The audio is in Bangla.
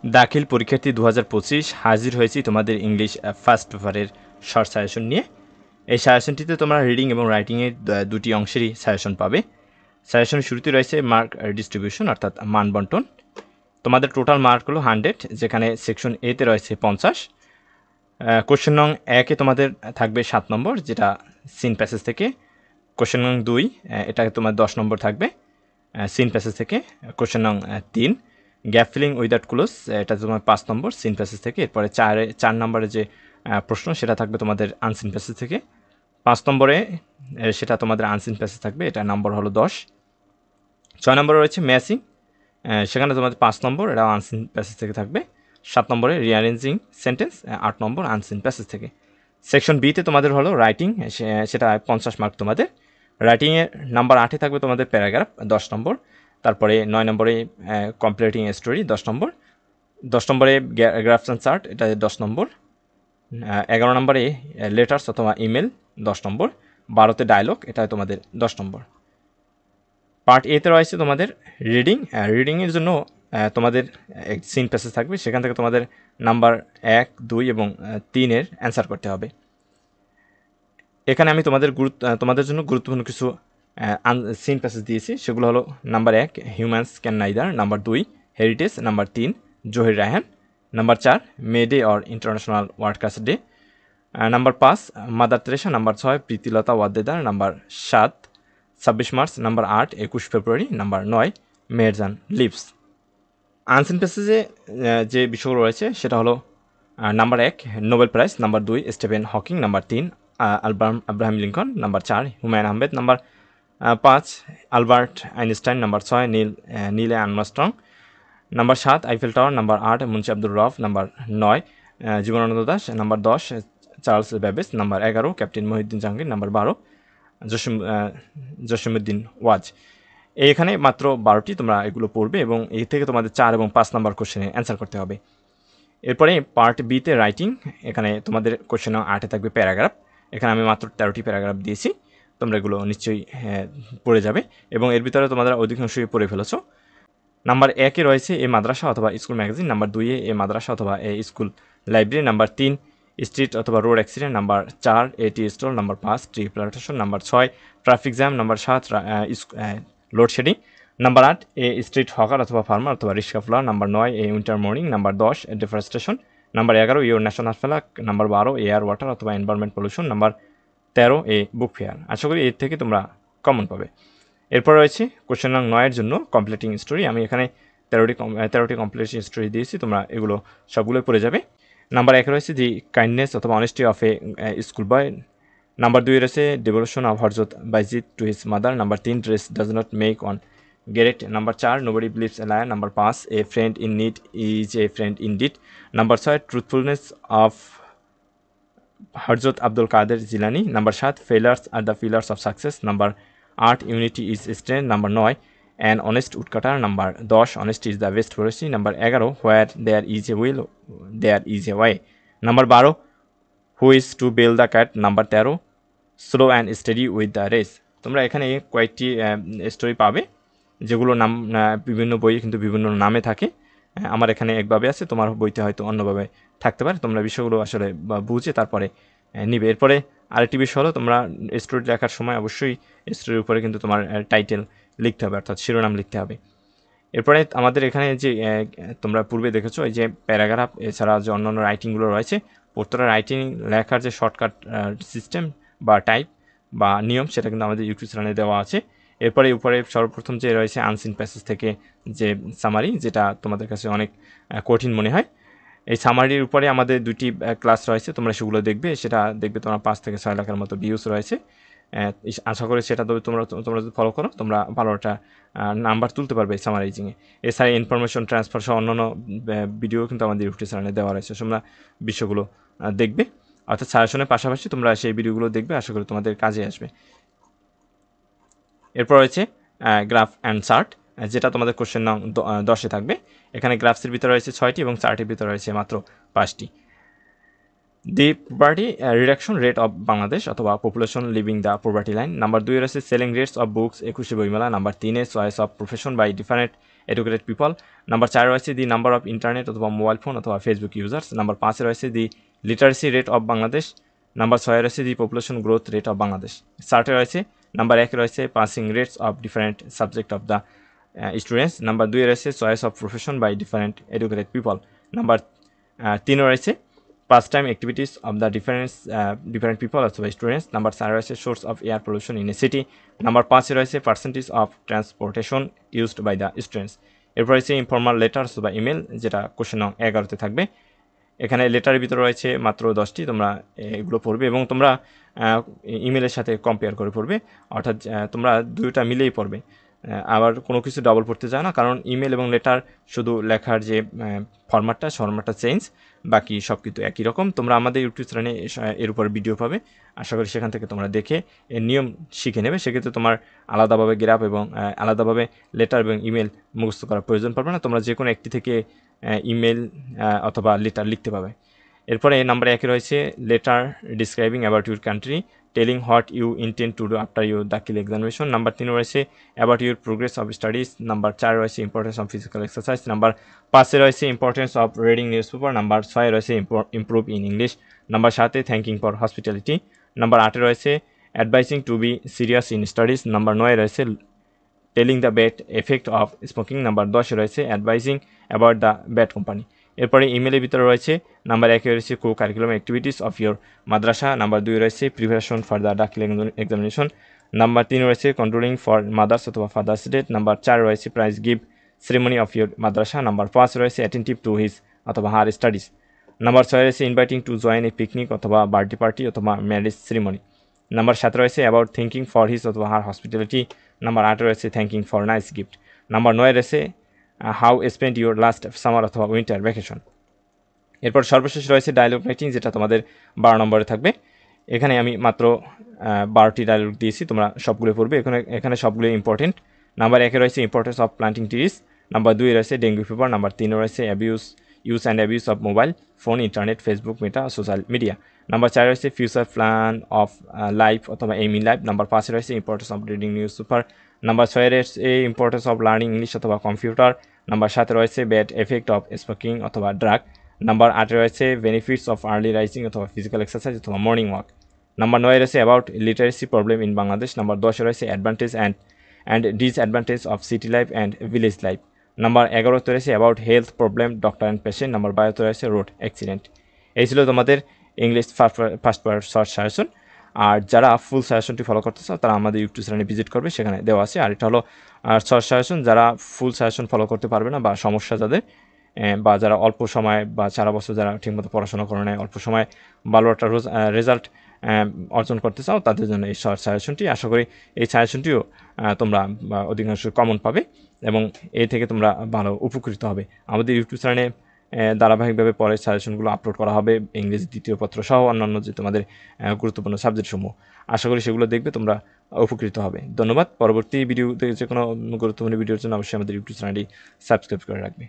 দাখিল পরীক্ষার্থী 2025 হাজির হয়েছি তোমাদের ইংলিশ ফার্স্ট পেপারের শর্ট সাজেশন নিয়ে। এই সাজেশনটিতে তোমরা রিডিং এবং রাইটিংয়ের দুটি অংশেরই সাজেশন পাবে। সাজেশনের শুরুতে রয়েছে মার্ক ডিস্ট্রিবিউশন অর্থাৎ মান বন্টন। তোমাদের টোটাল মার্ক হলো 100, যেখানে সেকশন এতে রয়েছে 50। কোশ্চেন নং 1-এ তোমাদের থাকবে 7 নম্বর, যেটা সিন প্যাসেজ থেকে। কোশ্চেন নং 2 এটা তোমার 10 নম্বর থাকবে সিন প্যাসেজ থেকে। কোশ্চেন নং 3 গ্যাপ ফিলিং উইদাউট ক্লোজ, এটা তোমার 5 নম্বর সিন প্যাসেজ থেকে। এরপরে 4 নম্বরে যে প্রশ্ন সেটা থাকবে তোমাদের আনসিন প্যাসেজ থেকে। 5 নম্বরে সেটা তোমাদের আনসিন প্যাসেজ থাকবে, এটা নম্বর হলো 10। 6 নম্বরে রয়েছে ম্যাচিং, সেখানে তোমাদের 5 নম্বর, এটা আনসিন প্যাসেজ থেকে থাকবে। 7 নম্বরে রিঅ্যারেঞ্জিং সেন্টেন্স, 8 নম্বর আনসিন প্যাসেজ থেকে। সেকশন বিতে তোমাদের হলো রাইটিং, সেটা 50 মার্ক তোমাদের। রাইটিংয়ের নাম্বার 8-এ থাকবে তোমাদের প্যারাগ্রাফ 10 নম্বর। তারপরে 9 নম্বরে কমপ্লিটিং স্টোরি 10 নম্বর। 10 নম্বরে গ্রাফস অ্যান্ড চার্ট, এটা 10 নম্বর। 11 নম্বরে লেটার্স অথবা ইমেল 10 নম্বর। 12তে ডায়লগ, এটা তোমাদের 10 নম্বর। পার্ট এতে রয়েছে তোমাদের রিডিং। রিডিংয়ের জন্য তোমাদের সিন প্যাসেজ থাকবে, সেখান থেকে তোমাদের নাম্বার 1, 2 এবং 3-এর অ্যান্সার করতে হবে। এখানে আমি তোমাদের জন্য গুরুত্বপূর্ণ কিছু সিন প্যাসেজ দিয়েছি, সেগুলো হলো number 1 humans can neither, number 2 heritage, number 3 Zahir Raihan, number 4 May Day or International Workers Day, number 5 Mother Teresa, number 6 Pritilata Waddedar, number 7 26 March, number 8 21 February, number 9 Meherjan lives. Unseen প্যাসেজে যে বিষয়গুলো রয়েছে সেটা হলো number 1 Nobel prize, number 2 Stephen Hawking, number 3 Abraham Lincoln, number 4 Humayun Ahmed, number 5 Albert Einstein, number 6 Neil Armstrong, number 7 Eiffel tower, number 8 Munshi Abdur Rouf, number 9 Jibanananda Das, number 10 Charles Babbage, number 11 captain Mohiuddin Jahangir, number 12 Jasimuddin was. এইখানে মাত্র 12টি তোমরা এগুলো পড়বে এবং এই থেকে তোমাদের 4 এবং 5 নাম্বার কোশ্চেনে অ্যান্সার করতে হবে। এরপরে পার্ট বিতে রাইটিং, এখানে তোমাদের কোশ্চেন 8-এ থাকবে প্যারাগ্রাফ। এখানে আমি মাত্র 13টি প্যারাগ্রাফ দিয়েছি, তোমরা এগুলো নিশ্চয়ই পড়ে যাবে এবং এর ভিতরে তোমাদের অধিকাংশই পড়ে ফেলেছো। নাম্বার 1-এ রয়েছে এ মাদ্রাসা অথবা স্কুল ম্যাগাজিন, নাম্বার 2-এ এ মাদ্রাসা অথবা a school library, number 3 street অথবা road accident, number 4 tea stall, number 5 tree plantation, number 6 traffic jam, number 7 load shedding, number 8 a street hawker অথবা ফার্মার অথবা rickshaw puller, number 9 a winter morning, number 10 deforestation, number 11 your national flag, number 12 air water অথবা environment pollution, number 13 a book fair. আশা করি এর থেকে তোমরা কমন পাবে। এরপর রয়েছে কোশ্চেন নং 9-এর জন্য কমপ্লিটিং স্টোরি। আমি এখানে 13টি কমপ্লিটিং স্টোরি দিয়েছি, তোমরা এগুলো সবগুলোই পড়ে যাবে। নাম্বার 1 রয়েছে দি কাইন্ডনেস অথবা honesty of a school boy, number 2 রয়েছে ডেভোশন অফ হরজত Bayezid to his mother, number 3 dress does not make one great, number 4 nobody believes a liar, number 5 a friend in need is a friend in deed, number 6 truthfulness of হরজত Abdul Qadir Jilani, number 7 failures are the pillars of success, number 8 unity is strength, number 9 an honest woodcutter, number 10 honesty is the best policy, number 11 where there is a will there is a way, number 12 who is to bell the cat, number 13 slow and steady with the race. তোমরা এখানে কয়েকটি স্টোরি পাবে যেগুলো নাম বিভিন্ন বইয়ে কিন্তু বিভিন্ন নামে থাকে। আমার এখানে একভাবে আছে, তোমার বইতে হয়তো অন্যভাবে থাকতে পারে। তোমরা বিষয়গুলো আসলে বুঝে তারপরে নিবে। এরপরে আরেকটি বিষয় হলো, তোমরা স্টোরি লেখার সময় অবশ্যই স্টোরির উপরে কিন্তু তোমার টাইটেল লিখতে হবে, অর্থাৎ শিরোনাম লিখতে হবে। এরপরে আমাদের এখানে যে তোমরা পূর্বে দেখেছো এই যে প্যারাগ্রাফ, এছাড়া যে অন্যান্য রাইটিংগুলো রয়েছে, প্রত্যেকটা রাইটিং লেখার যে শর্টকাট সিস্টেম বা টাইপ বা নিয়ম, সেটা কিন্তু আমাদের ইউটিউব চ্যানেলে দেওয়া আছে। এরপরে উপরে সর্বপ্রথম যে রয়েছে আনসিন প্যাসেজ থেকে যে সামারি, যেটা তোমাদের কাছে অনেক কঠিন মনে হয়, এই সামারির উপরে আমাদের 2টি ক্লাস রয়েছে, তোমরা সেগুলো দেখবে। সেটা দেখবে তোমার 5 থেকে 6 লাখের মতো ভিউজ রয়েছে। আশা করি সেটা তোমরা যদি ফলো করো, তোমরা ভালো একটা নাম্বার তুলতে পারবে সামারাইজিংয়ে। এছাড়া ইনফরমেশন ট্রান্সফার সহ অন্যান্য ভিডিও কিন্তু আমাদের ইউটিউব চ্যানেলে দেওয়া রয়েছে, তোমরা বিষয়গুলো দেখবে। অর্থাৎ সাজেশনের পাশাপাশি তোমরা সেই ভিডিওগুলো দেখবে, আশা করি তোমাদের কাজে আসবে। এরপর রয়েছে গ্রাফ অ্যান্ড চার্ট, যেটা তোমাদের কোশ্চেন নং 10-এ থাকবে। এখানে গ্রাফসের ভিতরে রয়েছে 6টি এবং চার্টের ভিতরে রয়েছে মাত্র 5টি। The poverty reduction rate of Bangladesh অথবা population living the poverty line, number 2 রয়েছে সেলিং রেটস অফ বুকস 21শে বইমেলা, number 3 choice of profession by different educated people. Number 4 রয়েছে দি নাম্বার অফ ইন্টারনেট অথবা মোবাইল ফোন অথবা ফেসবুক ইউজার্স। নাম্বার 5 রয়েছে the literacy rate of Bangladesh. Number 6 রয়েছে the population growth rate of Bangladesh. 7 রয়েছে নাম্বার 1 রয়েছে passing rates of different subject of the students. Number 2 রয়েছে choice of profession by different educated people. Number 3 রয়েছে pastime activities of the different people অথবা স্টুডেন্টস। নাম্বার 4 রয়েছে source of air pollution in a city. Number 5 রয়েছে percentage of transportation used by the students. এরপর রয়েছে ইনফর্মাল লেটার্স বা ইমেল, যেটা কোশ্চেন নং 11-তে থাকবে। এখানে লেটারের ভিতরে রয়েছে মাত্র 10টি, তোমরা এগুলো পড়বে এবং তোমরা ইমেলের সাথে কম্পেয়ার করে পড়বে, অর্থাৎ তোমরা দুইটা মিলেই পড়বে, আবার কোনো কিছু ডাবল পড়তে যায় না, কারণ ইমেল এবং লেটার শুধু লেখার যে ফরম্যাটটা চেঞ্জ, বাকি সব কিছু একই রকম। তোমরা আমাদের ইউটিউব চ্যানেলে এর উপর ভিডিও পাবে, আশা করি সেখান থেকে তোমরা দেখে এর নিয়ম শিখে নেবে। সেক্ষেত্রে তোমার আলাদাভাবে গ্রাফ এবং আলাদাভাবে লেটার এবং ইমেল মুখস্থ করার প্রয়োজন পড়বে না, তোমরা যে কোনো একটি থেকে ইমেল অথবা লেটার লিখতে পাবে। এরপরে নাম্বার 1 রয়েছে letter describing about your country, telling what you intend to do after your Dakhil examination. Number 3 রয়েছে about your progress of studies. Number 4 রয়েছে importance of physical exercise. Number 5 রয়েছে importance of reading newspaper. Number 6 রয়েছে improve in English. Number 7 thanking for hospitality. Number 8 রয়েছে advising to be serious in studies. Number 9 রয়েছে telling the bad effect of smoking. Number 10 রয়েছে advising about the bad company. এরপরে ইমেলের ভিতরে রয়েছে নাম্বার 1 রয়েছে co curriculum activities of your Madrasa. Number 2 রয়েছে প্রিপারেশন ফর দ্য দাখিল এক্সামিনেশন। নাম্বার 3 রয়েছে কন্ট্রোলিং ফর মাদার্স অথবা ফাদার্স ডে। নাম্বার 4 রয়েছে prize give ceremony of your Madrasa. Number 5 রয়েছে অ্যাটেন্টিভ টু হিজ অথবা হার স্টাডিজ। নাম্বার 6 রয়েছে inviting to join A picnic অথবা বার্থডে পার্টি অথবা ম্যারেজ সেরেমনি। নাম্বার 7 রয়েছে অ্যাবাউট থিঙ্কিং ফর হিজ অথবা হার হসপিটালিটি। নাম্বার 8 রয়েছে thanking for nice gift. Number 9 রয়েছে how spend your last summer অথবা উইন্টার ভ্যাকেশন। এরপর সর্বশেষ রয়েছে ডায়লগ রাইটিং, যেটা তোমাদের 12 নম্বরে থাকবে। এখানে আমি মাত্র 12টি ডায়লগ দিয়েছি, তোমরা সবগুলো পড়বে, এখানে সবগুলো ইম্পর্টেন্ট। নাম্বার 1 রয়েছে importance of planting trees. Number 2 রয়েছে ডেঙ্গু ফিভার। নাম্বার 3 রয়েছে use and abuse of mobile phone, internet, Facebook, meta, social media. Number 4 রয়েছে ফিউচার প্ল্যান অফ লাইফ অথবা এইম ইন লাইফ। নাম্বার 5 রয়েছে importance of reading newspaper. Number 6 রয়েছে ইম্পর্টেন্স অফ লার্নিং ইংলিশ অথবা কম্পিউটার। নাম্বার 7 রয়েছে ব্যাড এফেক্ট অফ স্মোকিং অথবা ড্রাগ। নাম্বার 8 রয়েছে বেনিফিটস অফ আর্লি রাইজিং অথবা ফিজিক্যাল এক্সারসাইজ অথবা মর্নিং ওয়াক। নাম্বার 9 রয়েছে about literacy problem in Bangladesh. Number 10 রয়েছে advantage and disadvantage of city life and village life. Number 11 রয়েছে about health problem, doctor and patient. Number 12 রয়েছে রোড অ্যাক্সিডেন্ট। এই ছিল তোমাদের English first part short suggestion. আর যারা ফুল সাজেশনটি ফলো করতে চাও তারা আমাদের ইউটিউব চ্যানেলে ভিজিট করবে, সেখানে দেওয়া আছে। আর এটা হলো শর্ট সাজেশন, যারা ফুল সাজেশন ফলো করতে পারবে না বা সমস্যা যাদের, বা যারা অল্প সময় বা 4 বছর যারা ঠিকমতো পড়াশোনা করে নেয়, অল্প সময় ভালো একটা রেজাল্ট অর্জন করতে চাও, তাদের জন্য এই শর্ট সাজেশনটি। আশা করি এই সাজেশনটিও তোমরা অধিকাংশ কমন পাবে এবং এই থেকে তোমরা ভালো উপকৃত হবে। আমাদের ইউটিউব চ্যানেলে ধারাবাহিকভাবে পরে সাজেশনগুলো আপলোড করা হবে, ইংরেজি দ্বিতীয় পত্র সহ অন্যান্য যে তোমাদের গুরুত্বপূর্ণ সাবজেক্টসমূহ, আশা করি সেগুলো দেখবে, তোমরা উপকৃত হবে। ধন্যবাদ। পরবর্তী ভিডিওতে যে কোনো গুরুত্বপূর্ণ ভিডিওর জন্য অবশ্যই আমাদের ইউটিউব চ্যানেলটি সাবস্ক্রাইব করে রাখবে।